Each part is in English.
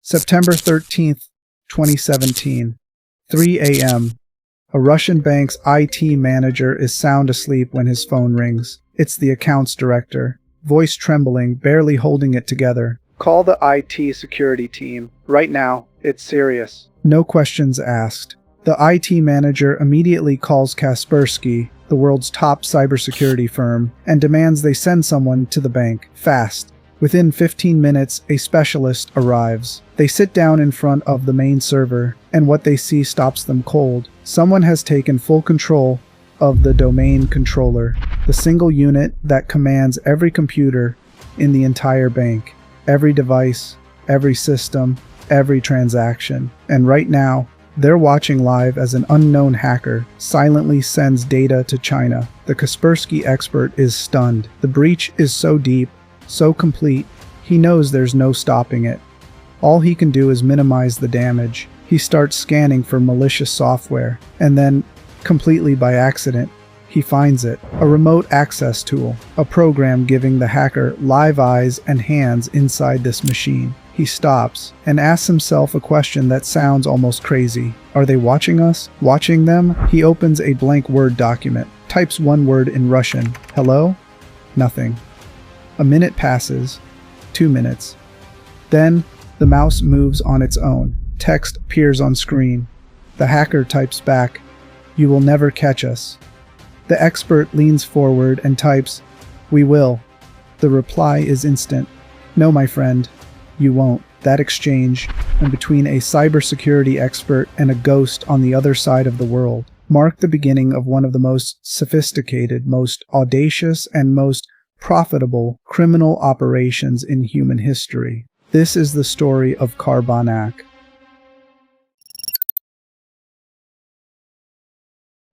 September 13th, 2017, 3 a.m. A Russian bank's IT manager is sound asleep when his phone rings. It's the accounts director, voice trembling, barely holding it together. "Call the IT security team. Right now. It's serious." No questions asked. The IT manager immediately calls Kaspersky, the world's top cybersecurity firm, and demands they send someone to the bank, fast. Within 15 minutes, a specialist arrives. They sit down in front of the main server, and what they see stops them cold. Someone has taken full control of the domain controller, the single unit that commands every computer in the entire bank, every device, every system, every transaction. And right now, they're watching live as an unknown hacker silently sends data to China. The Kaspersky expert is stunned. The breach is so deep, so complete, he knows there's no stopping it. All he can do is minimize the damage. He starts scanning for malicious software, and then, completely by accident, he finds it. A remote access tool, a program giving the hacker live eyes and hands inside this machine. He stops and asks himself a question that sounds almost crazy. Are they watching us? Watching them? He opens a blank Word document, types one word in Russian. Hello? Nothing. A minute passes. 2 minutes. Then, the mouse moves on its own. Text appears on screen. The hacker types back, "You will never catch us." The expert leans forward and types, "We will." The reply is instant. "No, my friend, you won't." That exchange, and between a cybersecurity expert and a ghost on the other side of the world, marked the beginning of one of the most sophisticated, most audacious, and most profitable criminal operations in human history. This is the story of Carbanak.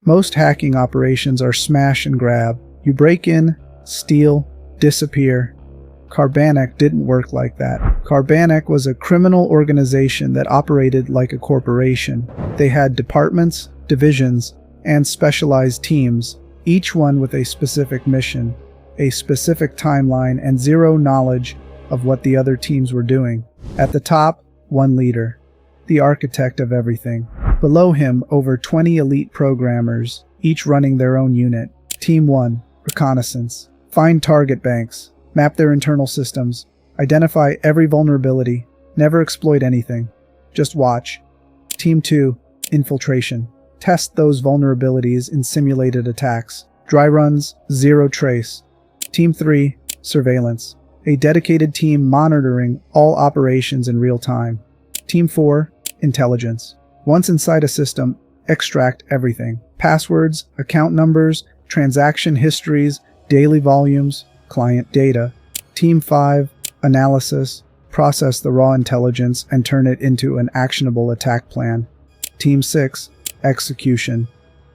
Most hacking operations are smash and grab. You break in, steal, disappear. Carbanak didn't work like that. Carbanak was a criminal organization that operated like a corporation. They had departments, divisions, and specialized teams, each one with a specific mission, a specific timeline, and zero knowledge of what the other teams were doing. At the top, one leader, the architect of everything. Below him, over 20 elite programmers, each running their own unit. Team 1, reconnaissance. Find target banks, map their internal systems, identify every vulnerability, never exploit anything, just watch. Team 2, infiltration. Test those vulnerabilities in simulated attacks. Dry runs, zero trace. Team 3, surveillance. A dedicated team monitoring all operations in real time. Team 4, intelligence. Once inside a system, extract everything. Passwords, account numbers, transaction histories, daily volumes, client data. Team 5, analysis. Process the raw intelligence and turn it into an actionable attack plan. Team 6, execution.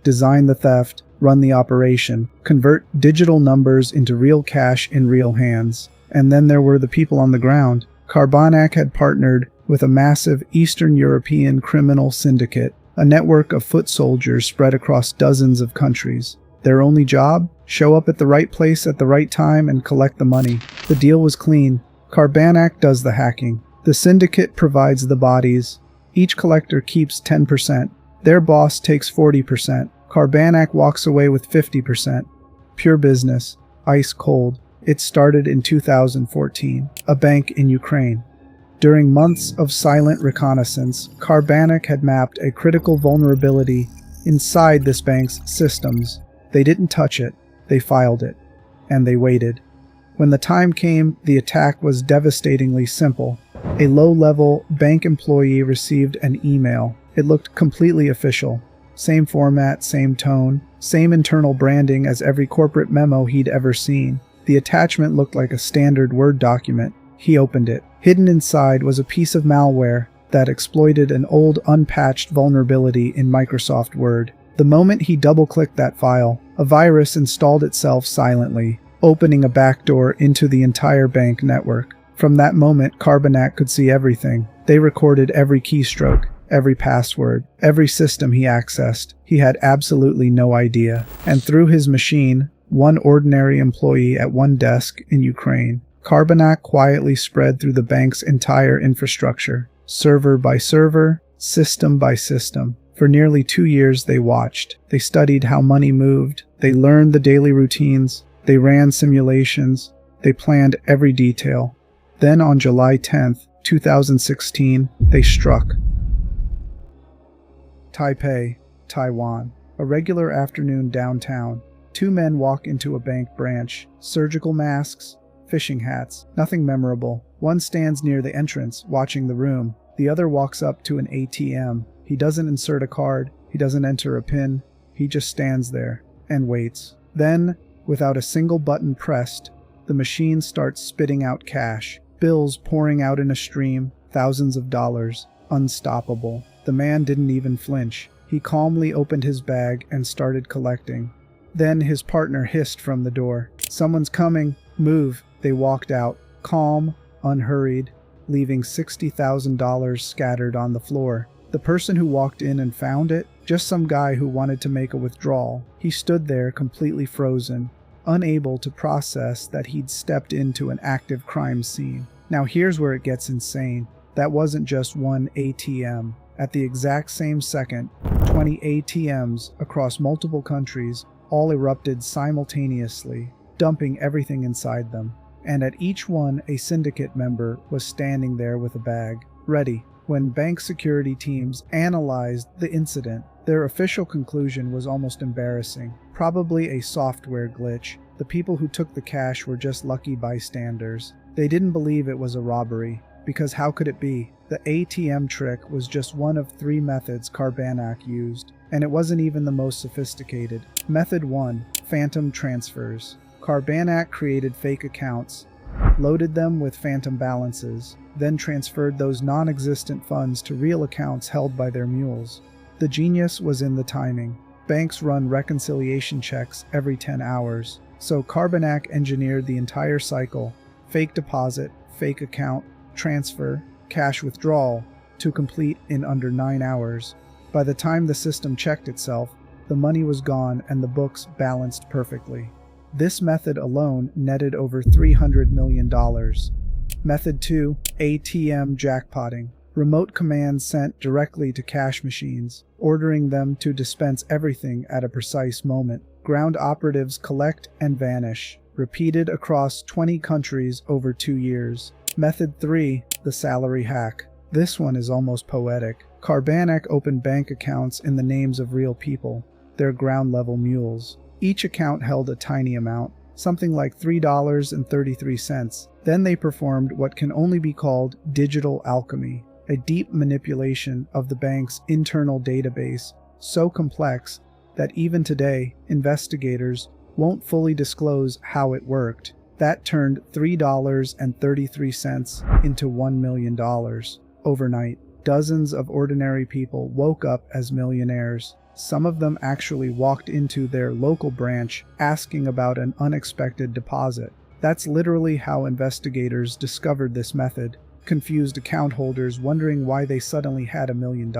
Design the theft, run the operation, convert digital numbers into real cash in real hands. And then there were the people on the ground. Carbanak had partnered with a massive Eastern European criminal syndicate, a network of foot soldiers spread across dozens of countries. Their only job? Show up at the right place at the right time and collect the money. The deal was clean. Carbanak does the hacking. The syndicate provides the bodies. Each collector keeps 10%. Their boss takes 40%. Carbanak walks away with 50%. Pure business. Ice cold. It started in 2014, a bank in Ukraine. During months of silent reconnaissance, Carbanak had mapped a critical vulnerability inside this bank's systems. They didn't touch it, they filed it, and they waited. When the time came, the attack was devastatingly simple. A low-level bank employee received an email. It looked completely official. Same format, same tone, same internal branding as every corporate memo he'd ever seen. The attachment looked like a standard Word document. He opened it. Hidden inside was a piece of malware that exploited an old unpatched vulnerability in Microsoft Word. The moment he double-clicked that file, a virus installed itself silently, opening a backdoor into the entire bank network. From that moment, Carbanak could see everything. They recorded every keystroke, every password, every system he accessed. He had absolutely no idea. And through his machine, one ordinary employee at one desk in Ukraine, Carbanak quietly spread through the bank's entire infrastructure. server by server, system by system. For nearly 2 years they watched. They studied how money moved. They learned the daily routines. They ran simulations. They planned every detail. Then on July 10th, 2016, they struck. Taipei, Taiwan. A regular afternoon downtown. 2 men walk into a bank branch. Surgical masks, fishing hats. Nothing memorable. One stands near the entrance, watching the room. The other walks up to an ATM. He doesn't insert a card. He doesn't enter a PIN. He just stands there and waits. Then, without a single button pressed, the machine starts spitting out cash. Bills pouring out in a stream, thousands of dollars. Unstoppable. The man didn't even flinch. He calmly opened his bag and started collecting. Then his partner hissed from the door. "Someone's coming. Move." They walked out, calm, unhurried, leaving $60,000 scattered on the floor. The person who walked in and found it, just some guy who wanted to make a withdrawal. He stood there completely frozen, unable to process that he'd stepped into an active crime scene. Now here's where it gets insane. That wasn't just one ATM. At the exact same second, 20 ATMs across multiple countries all erupted simultaneously, dumping everything inside them. And at each one, a syndicate member was standing there with a bag, ready. When bank security teams analyzed the incident, their official conclusion was almost embarrassing. Probably a software glitch. The people who took the cash were just lucky bystanders. They didn't believe it was a robbery, because how could it be? The ATM trick was just one of 3 methods Carbanak used, and it wasn't even the most sophisticated. Method 1: phantom transfers. Carbanak created fake accounts, loaded them with phantom balances, then transferred those non-existent funds to real accounts held by their mules. The genius was in the timing. Banks run reconciliation checks every 10 hours, so Carbanak engineered the entire cycle: fake deposit, fake account, transfer, cash withdrawal, to complete in under 9 hours. By the time the system checked itself, the money was gone and the books balanced perfectly. This method alone netted over $300 million. Method 2: ATM jackpotting. Remote commands sent directly to cash machines, ordering them to dispense everything at a precise moment. Ground operatives collect and vanish, repeated across 20 countries over 2 years. Method 3: the salary hack. This one is almost poetic. Carbanak opened bank accounts in the names of real people, their ground-level mules. Each account held a tiny amount, something like $3.33. Then they performed what can only be called digital alchemy, a deep manipulation of the bank's internal database, so complex that even today, investigators won't fully disclose how it worked. That turned $3.33 into $1 million. Overnight, dozens of ordinary people woke up as millionaires. Some of them actually walked into their local branch asking about an unexpected deposit. That's literally how investigators discovered this method, confused account holders wondering why they suddenly had $1 million.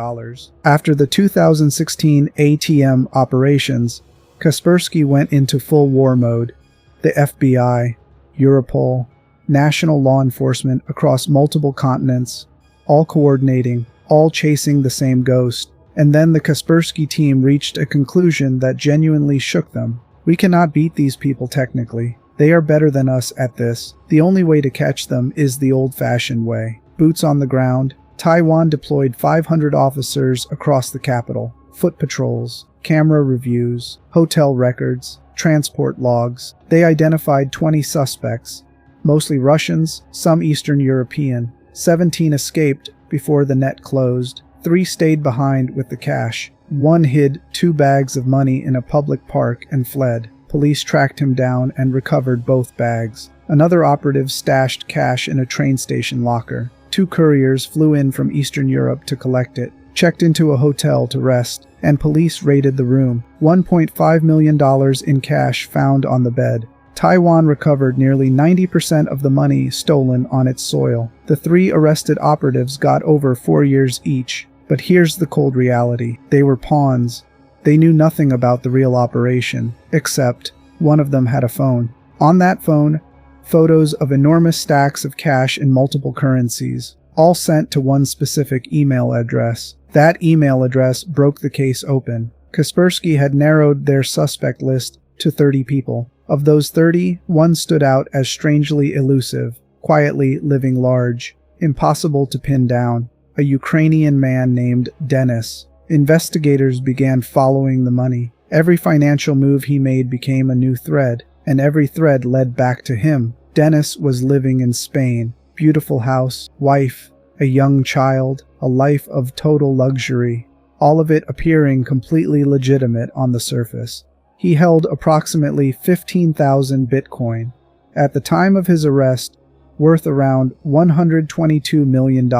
After the 2016 ATM operations, Kaspersky went into full war mode. The FBI, Europol, national law enforcement across multiple continents, all coordinating, all chasing the same ghost. And then the Kaspersky team reached a conclusion that genuinely shook them. We cannot beat these people technically. They are better than us at this. The only way to catch them is the old-fashioned way. Boots on the ground. Taiwan deployed 500 officers across the capital. Foot patrols, camera reviews, hotel records, transport logs. They identified 20 suspects, mostly Russians, some Eastern European. 17 escaped before the net closed. 3 stayed behind with the cash. 1 hid 2 bags of money in a public park and fled. Police tracked him down and recovered both bags. Another operative stashed cash in a train station locker. 2 couriers flew in from Eastern Europe to collect it, checked into a hotel to rest, and police raided the room. $1.5 million in cash found on the bed. Taiwan recovered nearly 90% of the money stolen on its soil. The 3 arrested operatives got over 4 years each. But here's the cold reality. They were pawns. They knew nothing about the real operation, except one of them had a phone. On that phone, photos of enormous stacks of cash in multiple currencies. all sent to one specific email address. That email address broke the case open. Kaspersky had narrowed their suspect list to 30 people. Of those 30, one stood out as strangely elusive, quietly living large, impossible to pin down. A Ukrainian man named Denis. Investigators began following the money. Every financial move he made became a new thread, and every thread led back to him. Denis was living in Spain. Beautiful house, wife, a young child, a life of total luxury, all of it appearing completely legitimate on the surface. He held approximately 15,000 Bitcoin. At the time of his arrest, worth around $122 million.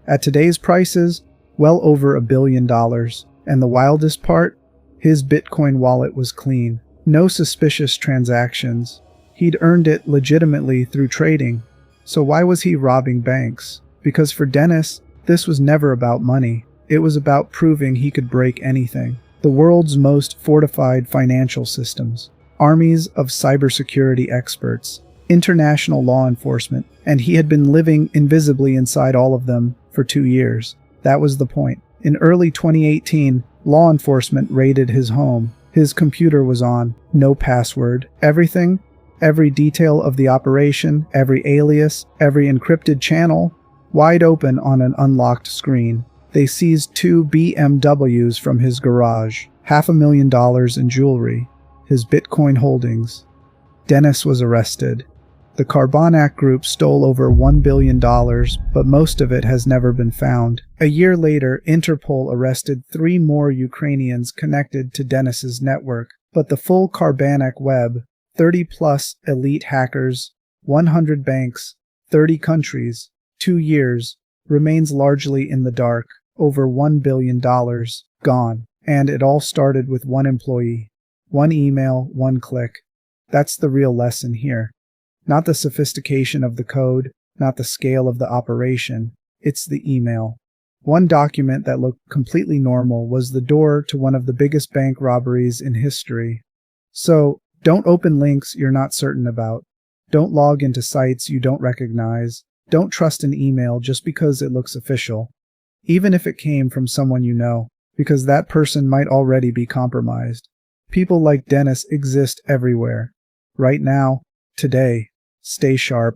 At today's prices, well over $1 billion. And the wildest part? His Bitcoin wallet was clean. No suspicious transactions. He'd earned it legitimately through trading. So why was he robbing banks? Because for Denis, this was never about money. It was about proving he could break anything. The world's most fortified financial systems, armies of cybersecurity experts, international law enforcement, and he had been living invisibly inside all of them for 2 years. That was the point. In early 2018, law enforcement raided his home. His computer was on, no password. Everything, every detail of the operation, every alias, every encrypted channel, wide open on an unlocked screen. They seized 2 BMWs from his garage, $500,000 in jewelry, his Bitcoin holdings. Denis was arrested. The Carbanak group stole over $1 billion, but most of it has never been found. A year later, Interpol arrested 3 more Ukrainians connected to Denis's network. But the full Carbanak web, 30-plus elite hackers, 100 banks, 30 countries, 2 years, remains largely in the dark. Over $1 billion gone. And it all started with one employee. One email, one click. That's the real lesson here. Not the sophistication of the code, not the scale of the operation. It's the email. One document that looked completely normal was the door to one of the biggest bank robberies in history. So, don't open links you're not certain about. Don't log into sites you don't recognize. Don't trust an email just because it looks official. Even if it came from someone you know, because that person might already be compromised. People like Denis exist everywhere. Right now, today. Stay sharp.